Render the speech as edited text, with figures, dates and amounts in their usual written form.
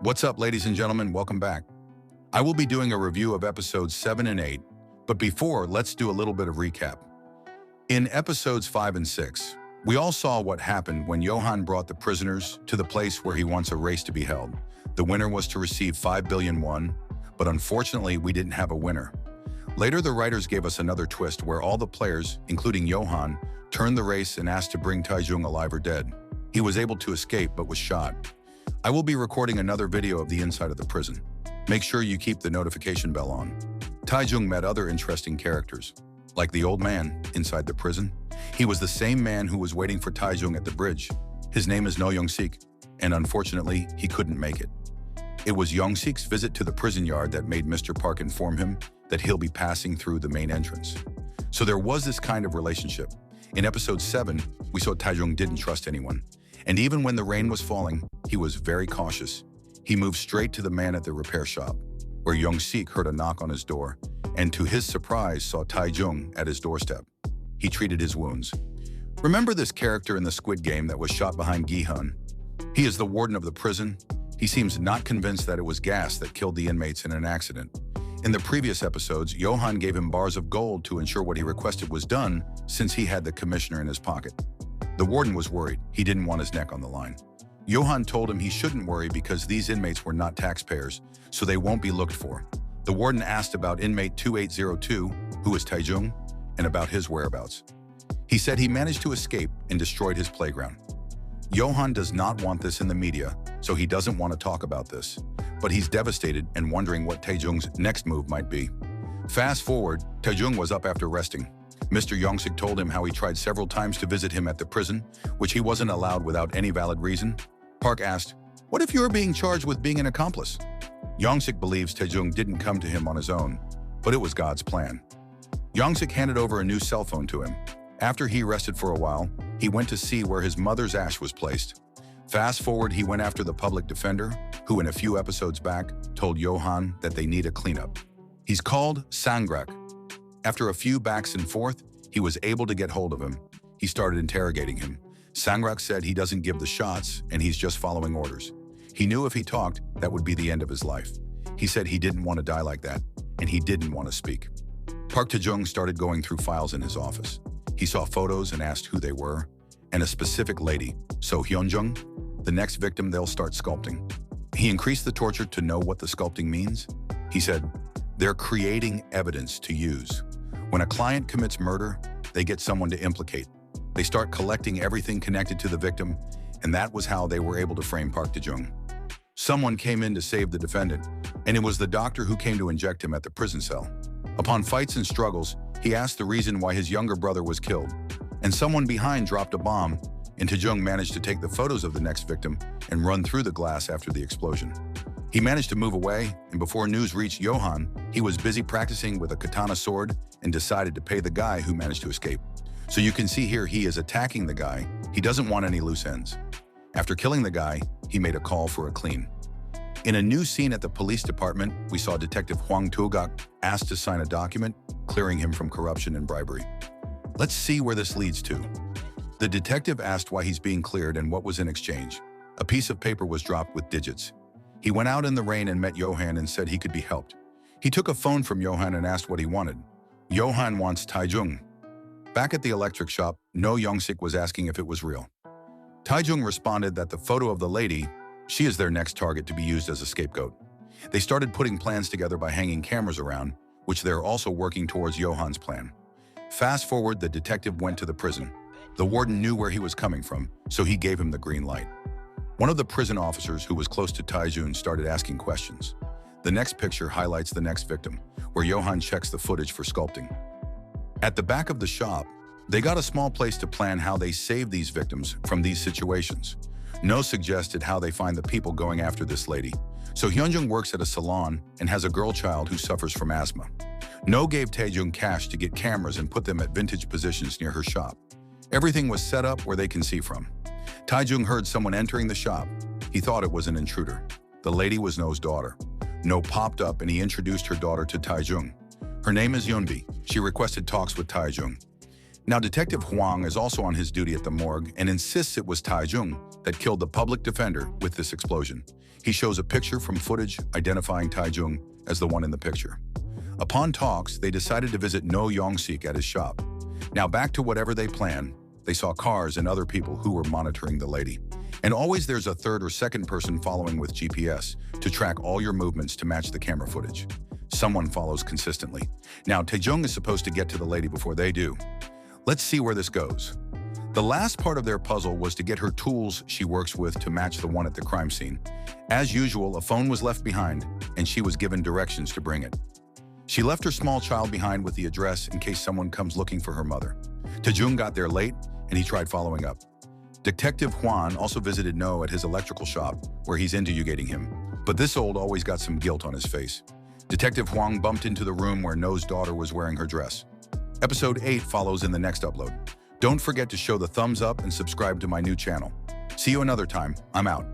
What's up, ladies and gentlemen? Welcome back. I will be doing a review of episodes 7 and 8, but before, let's do a little bit of recap. In episodes 5 and 6, we all saw what happened when Yohan brought the prisoners to the place where he wants a race to be held. The winner was to receive 5 billion won, but unfortunately, we didn't have a winner. Later, the writers gave us another twist where all the players, including Yohan, turned the race and asked to bring Taejoong alive or dead. He was able to escape but was shot. I will be recording another video of the inside of the prison. Make sure you keep the notification bell on. Taejoong met other interesting characters, like the old man inside the prison. He was the same man who was waiting for Taejoong at the bridge. His name is No Young-sik, and unfortunately, he couldn't make it. It was Young-sik's visit to the prison yard that made Mr. Park inform him that he'll be passing through the main entrance. So there was this kind of relationship. In episode 7, we saw Taejoong didn't trust anyone. And even when the rain was falling, he was very cautious. He moved straight to the man at the repair shop, where Young-sik heard a knock on his door, and to his surprise saw Taejoong at his doorstep. He treated his wounds. Remember this character in the Squid Game that was shot behind Yohan? He is the warden of the prison. He seems not convinced that it was gas that killed the inmates in an accident. In the previous episodes, Yohan gave him bars of gold to ensure what he requested was done, since he had the commissioner in his pocket. The warden was worried. He didn't want his neck on the line. Yohan told him he shouldn't worry because these inmates were not taxpayers, so they won't be looked for. The warden asked about inmate 2802, who is Taejoong, and about his whereabouts. He said he managed to escape and destroyed his playground. Yohan does not want this in the media, so he doesn't want to talk about this. But he's devastated and wondering what Taejoong's next move might be. Fast forward, Taejoong was up after resting. Mr. Young-sik told him how he tried several times to visit him at the prison, which he wasn't allowed without any valid reason. Park asked, "What if you're being charged with being an accomplice?" Young-sik believes Taejoong didn't come to him on his own, but it was God's plan. Young-sik handed over a new cell phone to him. After he rested for a while, he went to see where his mother's ash was placed. Fast forward, he went after the public defender, who in a few episodes back told Yohan that they need a cleanup. He's called Sangrak. After a few backs and forth, he was able to get hold of him. He started interrogating him. Sangrak said he doesn't give the shots and he's just following orders. He knew if he talked, that would be the end of his life. He said he didn't want to die like that, and he didn't want to speak. Park Taejoong started going through files in his office. He saw photos and asked who they were, and a specific lady, So Hyunjung, the next victim they'll start sculpting. He increased the torture to know what the sculpting means. He said, "They're creating evidence to use. When a client commits murder, they get someone to implicate. They start collecting everything connected to the victim, and that was how they were able to frame Park Taejoong. Someone came in to save the defendant, and it was the doctor who came to inject him at the prison cell. Upon fights and struggles, he asked the reason why his younger brother was killed, and someone behind dropped a bomb, and Taejoong managed to take the photos of the next victim and run through the glass after the explosion. He managed to move away, and before news reached Yohan, he was busy practicing with a katana sword and decided to pay the guy who managed to escape. So you can see here he is attacking the guy. He doesn't want any loose ends. After killing the guy, he made a call for a clean. In a new scene at the police department, we saw Detective Hwang Tu-gak asked to sign a document, clearing him from corruption and bribery. Let's see where this leads to. The detective asked why he's being cleared and what was in exchange. A piece of paper was dropped with digits. He went out in the rain and met Yohan and said he could be helped. He took a phone from Yohan and asked what he wanted. Yohan wants Taejoong. Back at the electric shop, No Young-sik was asking if it was real. Taejoong responded that the photo of the lady, she is their next target to be used as a scapegoat. They started putting plans together by hanging cameras around, which they're also working towards Yohan's plan. Fast forward, the detective went to the prison. The warden knew where he was coming from, so he gave him the green light. One of the prison officers who was close to Taejoong started asking questions. The next picture highlights the next victim, where Yohan checks the footage for sculpting. At the back of the shop, they got a small place to plan how they save these victims from these situations. No suggested how they find the people going after this lady. So Hyunjung works at a salon and has a girl child who suffers from asthma. No gave Taejoong cash to get cameras and put them at vintage positions near her shop. Everything was set up where they can see from. Taejoong heard someone entering the shop. He thought it was an intruder. The lady was No's daughter. No popped up and he introduced her daughter to Taejoong. Her name is Yeonbi. She requested talks with Taejoong. Now, Detective Huang is also on his duty at the morgue and insists it was Taejoong that killed the public defender with this explosion. He shows a picture from footage identifying Taejoong as the one in the picture. Upon talks, they decided to visit No Yongsik at his shop. Now back to whatever they planned, they saw cars and other people who were monitoring the lady. And always there's a third or second person following with GPS to track all your movements to match the camera footage. Someone follows consistently. Now, Taejoong is supposed to get to the lady before they do. Let's see where this goes. The last part of their puzzle was to get her tools she works with to match the one at the crime scene. As usual, a phone was left behind, and she was given directions to bring it. She left her small child behind with the address in case someone comes looking for her mother. Taejoong got there late, and he tried following up. Detective Huan also visited No at his electrical shop, where he's interrogating him. But this old always got some guilt on his face. Detective Huang bumped into the room where No's daughter was wearing her dress. Episode 8 follows in the next upload. Don't forget to show the thumbs up and subscribe to my new channel. See you another time. I'm out.